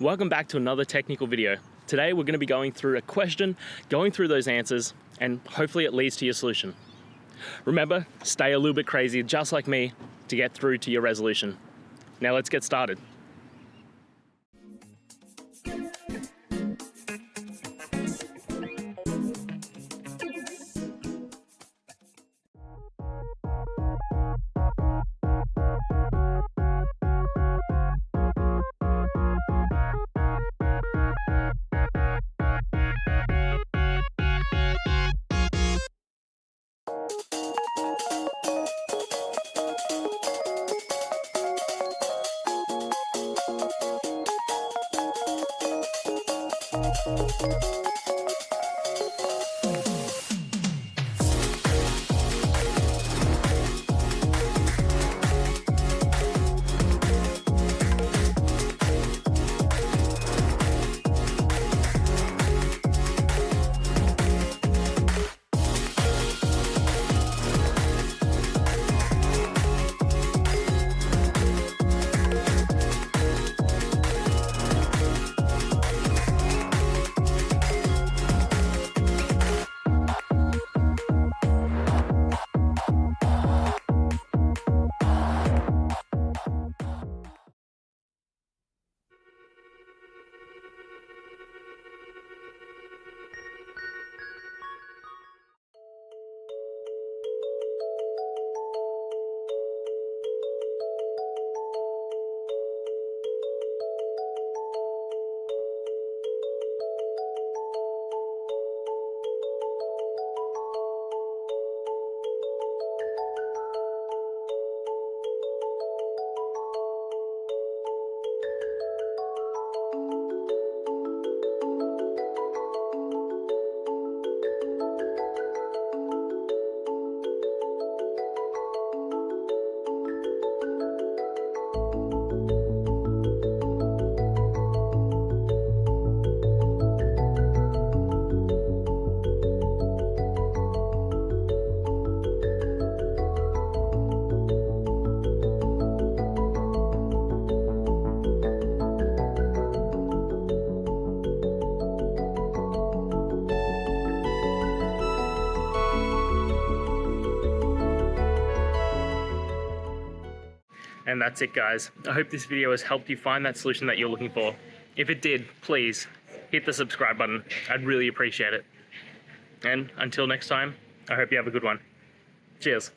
Welcome back to another technical video. Today we're going to be going through a question, going through those answers, and hopefully it leads to your solution. Remember, stay a little bit crazy, just like me, to get through to your resolution. Now let's get started. And that's it, guys. I hope this video has helped you find that solution that you're looking for. If it did, please hit the subscribe button. I'd really appreciate it. And until next time, I hope you have a good one. Cheers.